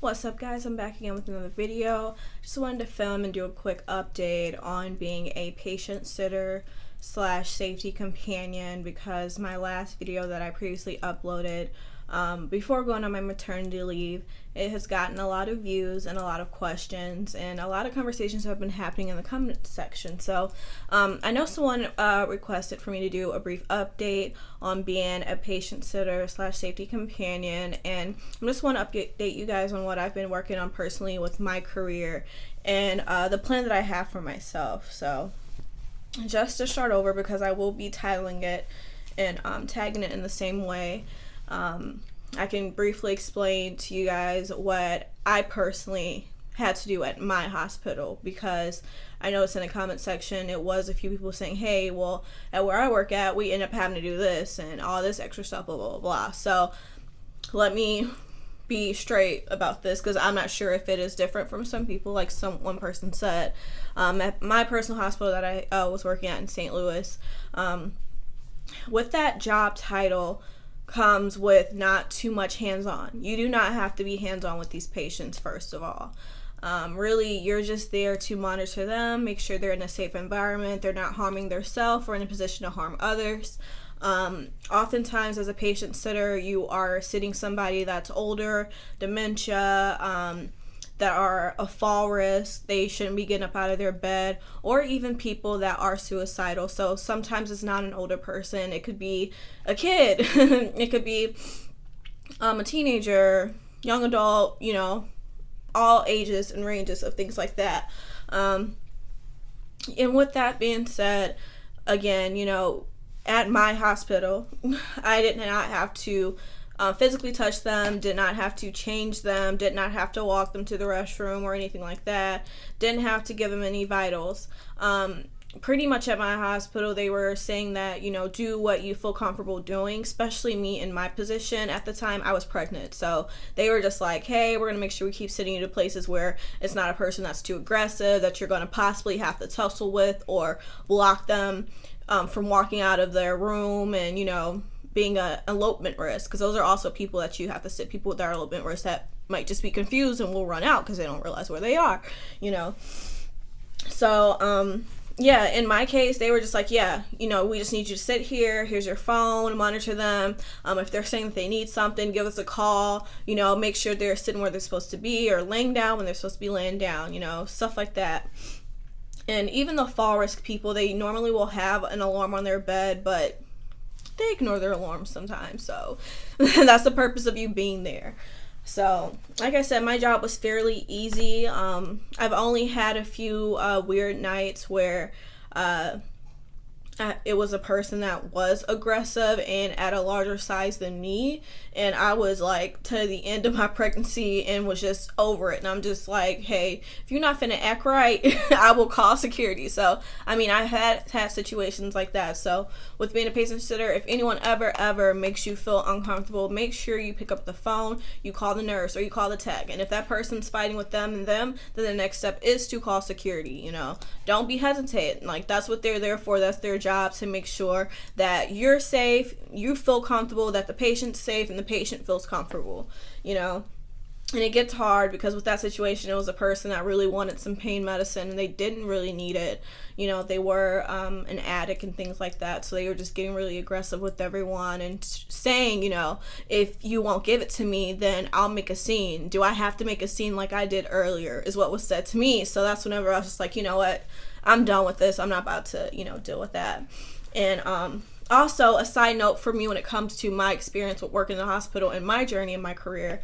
What's up, guys? I'm back again with another video. Just wanted to film and do a quick update on being a patient sitter slash safety companion, because my last video that I previously uploaded before going on my maternity leave, it has gotten a lot of views and a lot of questions, and a lot of conversations have been happening in the comment section. So I know someone requested for me to do a brief update on being a patient sitter slash safety companion, and I just want to update you guys on what I've been working on personally with my career and the plan that I have for myself. So just to start over, because I will be titling it and tagging it in the same way, I can briefly explain to you guys what I personally had to do at my hospital, because I noticed in the comment section it was a few people saying, hey, well, at where I work at, we end up having to do this and all this extra stuff, blah, blah, blah, blah. So let me be straight about this, because I'm not sure if it is different from some people. Like one person said, at my personal hospital that I was working at in St. Louis, with that job title comes with not too much hands-on. You do not have to be hands-on with these patients, first of all. Really, you're just there to monitor them, make sure they're in a safe environment, they're not harming themselves or in a position to harm others. Oftentimes as a patient sitter, you are sitting somebody that's older, dementia, that are a fall risk, they shouldn't be getting up out of their bed, or even people that are suicidal. So sometimes it's not an older person, it could be a kid, it could be a teenager, young adult, you know, all ages and ranges of things like that. And with that being said, again, you know, at my hospital, I did not have to physically touch them, did not have to change them, did not have to walk them to the restroom or anything like that, didn't have to give them any vitals. Pretty much at my hospital, they were saying that, you know, do what you feel comfortable doing, especially me in my position. At the time, I was pregnant, so they were just like, hey, we're going to make sure we keep sitting you to places where it's not a person that's too aggressive, that you're going to possibly have to tussle with or block them from walking out of their room and, you know, being a elopement risk, because those are also people that you have to sit people with their elopement risk that might just be confused and will run out because they don't realize where they are, you know. So yeah, in my case, they were just like, yeah, you know, we just need you to sit here, here's your phone, monitor them, if they're saying that they need something, give us a call, you know, make sure they're sitting where they're supposed to be or laying down when they're supposed to be laying down, you know, stuff like that. And even the fall risk people, they normally will have an alarm on their bed, but they ignore their alarms sometimes, so that's the purpose of you being there. So like I said, my job was fairly easy. I've only had a few weird nights where it was a person that was aggressive and at a larger size than me, and I was like to the end of my pregnancy and was just over it, and I'm just like, hey, if you're not finna act right, I will call security. So I mean, I had situations like that. So with being a patient sitter, if anyone ever makes you feel uncomfortable, make sure you pick up the phone, you call the nurse or you call the tech, and if that person's fighting with them, then the next step is to call security. You know, don't be hesitant. Like, that's what they're there for. That's their job, to make sure that you're safe, you feel comfortable, that the patient's safe, and the patient feels comfortable, you know. And it gets hard because with that situation, it was a person that really wanted some pain medicine and they didn't really need it. You know, they were an addict and things like that, so they were just getting really aggressive with everyone and saying, you know, if you won't give it to me, then I'll make a scene. Do I have to make a scene like I did earlier, is what was said to me. So that's whenever I was just like, you know what, I'm done with this. I'm not about to, you know, deal with that. And also, a side note for me when it comes to my experience with working in the hospital and my journey in my career,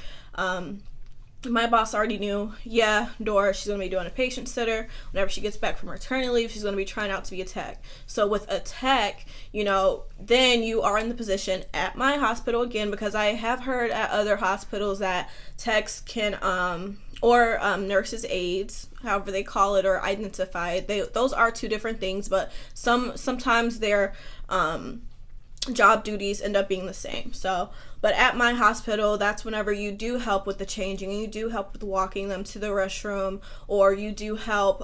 my boss already knew, yeah, Dora, she's going to be doing a patient sitter. Whenever she gets back from maternity leave, she's going to be trying out to be a tech. So with a tech, you know, then you are in the position at my hospital, again, because I have heard at other hospitals that techs can, or nurses' aides, however they call it, or identified. Those are two different things, but sometimes their job duties end up being the same. So, but at my hospital, that's whenever you do help with the changing, you do help with walking them to the restroom, or you do help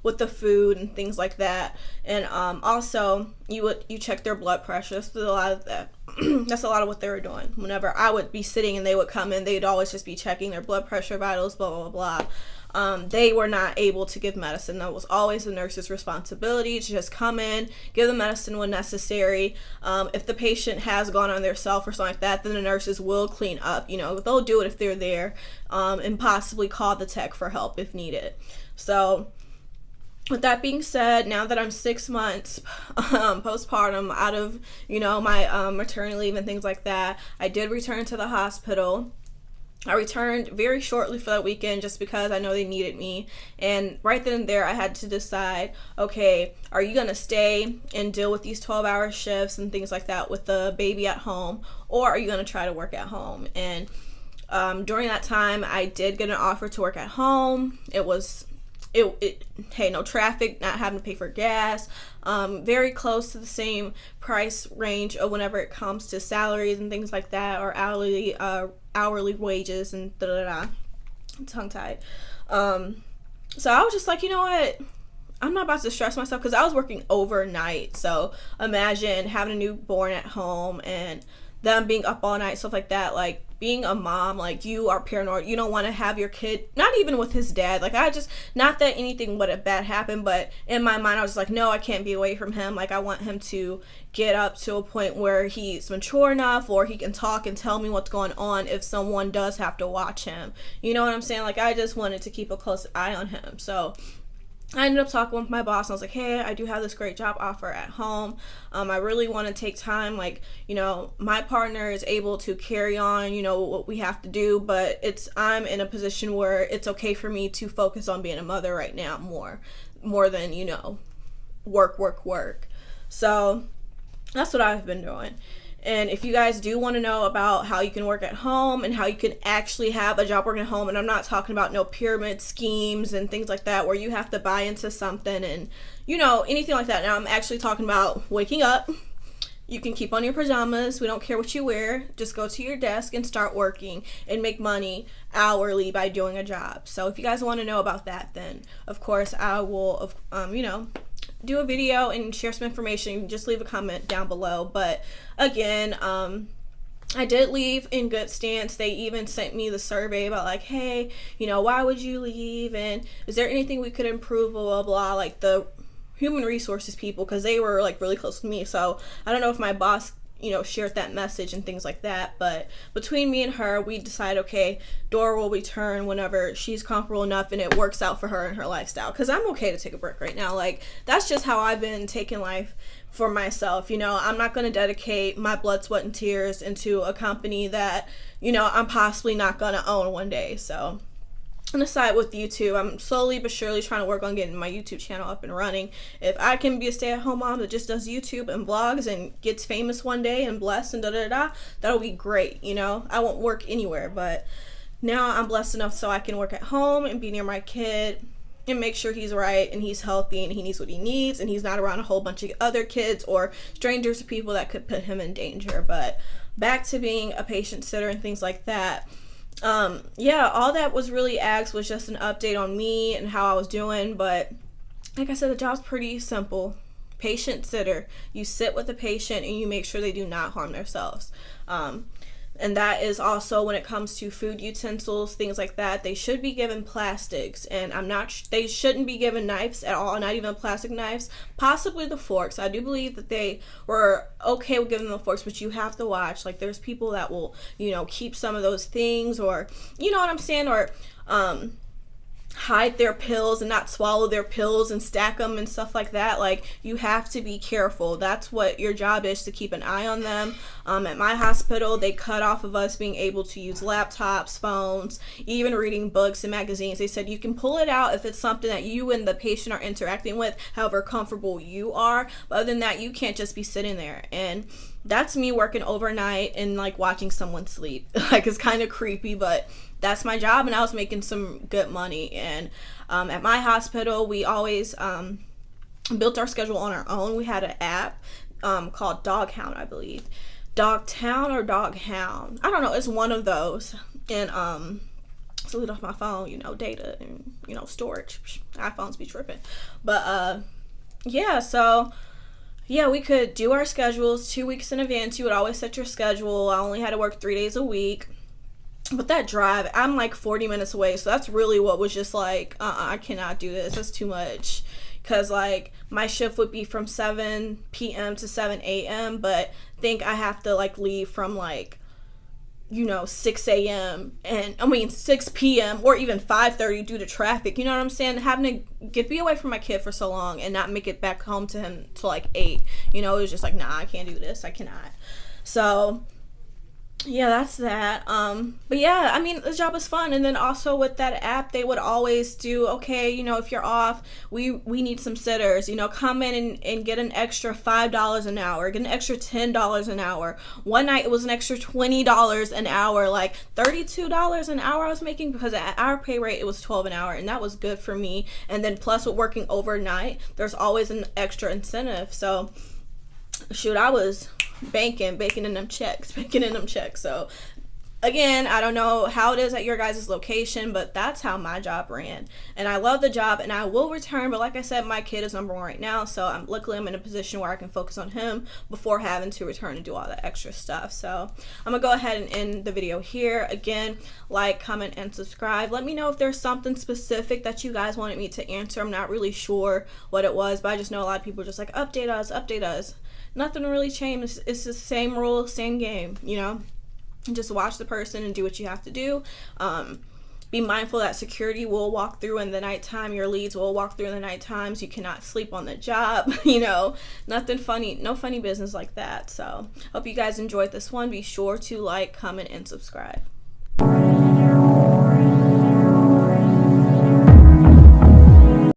with the food and things like that. And also you check their blood pressure. So a lot of that That's a lot of what they were doing. Whenever I would be sitting and they would come in, they'd always just be checking their blood pressure, vitals, blah, blah, blah, blah. They were not able to give medicine. That was always the nurse's responsibility, to just come in, give the medicine when necessary. If the patient has gone on their self or something like that, then the nurses will clean up. You know, they'll do it if they're there, and possibly call the tech for help if needed. So with that being said, now that I'm 6 months postpartum, out of, you know, my maternity leave and things like that, I did return to the hospital. I returned very shortly for that weekend just because I know they needed me. And right then and there, I had to decide, okay, are you going to stay and deal with these 12-hour shifts and things like that with the baby at home, or are you going to try to work at home? And during that time, I did get an offer to work at home. Hey, no traffic, not having to pay for gas, very close to the same price range of whenever it comes to salaries and things like that, or hourly wages and tongue-tied. So I was just like, you know what, I'm not about to stress myself, because I was working overnight. So imagine having a newborn at home and them being up all night, stuff like that. Like, being a mom, like, you are paranoid. You don't want to have your kid, not even with his dad. Like, not that anything would have bad happened, but in my mind, I was like, no, I can't be away from him. Like, I want him to get up to a point where he's mature enough, or he can talk and tell me what's going on if someone does have to watch him. You know what I'm saying? Like, I just wanted to keep a close eye on him. So I ended up talking with my boss, and I was like, hey, I do have this great job offer at home. I really want to take time. Like, you know, my partner is able to carry on, you know, what we have to do, but I'm in a position where it's okay for me to focus on being a mother right now more than, you know, work. So that's what I've been doing. And if you guys do want to know about how you can work at home and how you can actually have a job working at home, and I'm not talking about no pyramid schemes and things like that where you have to buy into something and, you know, anything like that. Now, I'm actually talking about waking up. You can keep on your pajamas. We don't care what you wear. Just go to your desk and start working and make money hourly by doing a job. So if you guys want to know about that, then of course I will, you know, do a video and share some information. Just leave a comment down below. But again, I did leave in good stance. They even sent me the survey about, like, hey, you know, why would you leave, and is there anything we could improve, blah blah blah, like the human resources people, because they were like really close to me. So I don't know if my boss, you know, shared that message and things like that, but between me and her, we decided, okay, Dora will return whenever she's comfortable enough and it works out for her and her lifestyle, because I'm okay to take a break right now. Like, that's just how I've been taking life for myself. You know, I'm not going to dedicate my blood, sweat, and tears into a company that, you know, I'm possibly not going to own one day. So, and aside with YouTube, I'm slowly but surely trying to work on getting my YouTube channel up and running. If I can be a stay-at-home mom that just does YouTube and vlogs and gets famous one day and blessed and that'll be great. You know, I won't work anywhere, but now I'm blessed enough so I can work at home and be near my kid and make sure he's right and he's healthy and he needs what he needs and he's not around a whole bunch of other kids or strangers or people that could put him in danger. But back to being a patient sitter and things like that. Yeah, all that was really asked was just an update on me and how I was doing. But like I said, the job's pretty simple. Patient sitter. You sit with the patient and you make sure they do not harm themselves. And that is also when it comes to food utensils, things like that. They should be given plastics, and they shouldn't be given knives at all, not even plastic knives, possibly the forks. I do believe that they were okay with giving them the forks, but you have to watch. Like, there's people that will, you know, keep some of those things, or, you know what I'm saying, or, hide their pills and not swallow their pills and stack them and stuff like that. Like, you have to be careful. That's what your job is, to keep an eye on them. At my hospital, they cut off of us being able to use laptops, phones, even reading books and magazines. They said you can pull it out if it's something that you and the patient are interacting with, however comfortable you are, but other than that, you can't just be sitting there. And that's me working overnight and like watching someone sleep. Like, it's kind of creepy, but that's my job, and I was making some good money. And at my hospital, we always built our schedule on our own. We had an app called Doghound, I believe. Dogtown or Doghound, I don't know, it's one of those. And so lead off my phone, you know, data and, you know, storage. iPhones be tripping. But yeah, so yeah, we could do our schedules 2 weeks in advance. You would always set your schedule. I only had to work 3 days a week. But that drive, I'm like 40 minutes away, so that's really what was just like, I cannot do this. That's too much. Because, like, my shift would be from 7 p.m. to 7 a.m., but think I have to, like, leave from, like, 6 a.m. and, 6 p.m. or even 5:30 due to traffic. You know what I'm saying? Having to be away from my kid for so long and not make it back home to him till, like, 8. It was just like, nah, I can't do this. I cannot. So yeah, that's that. But yeah, the job is fun. And then also with that app, they would always do, okay, if you're off, we need some sitters, come in and get an extra $5 an hour, get an extra $10 an hour. One night it was an extra $20 an hour, like $32 an hour I was making, because at our pay rate, it was $12 an hour, and that was good for me. And then plus with working overnight, there's always an extra incentive. So shoot, I was banking in them checks. So again, I don't know how it is at your guys' location, but that's how my job ran. And I love the job, and I will return, but like I said, my kid is number one right now, so luckily I'm in a position where I can focus on him before having to return and do all that extra stuff. So I'm gonna go ahead and end the video here. Again, like, comment, and subscribe. Let me know if there's something specific that you guys wanted me to answer. I'm not really sure what it was, but I just know a lot of people are just like, update us. Nothing really changed. It's the same rule, same game, Just watch the person and do what you have to do. Be mindful that security will walk through in the nighttime. Your leads will walk through in the night times. You cannot sleep on the job, Nothing funny, no funny business like that. So hope you guys enjoyed this one. Be sure to like, comment, and subscribe.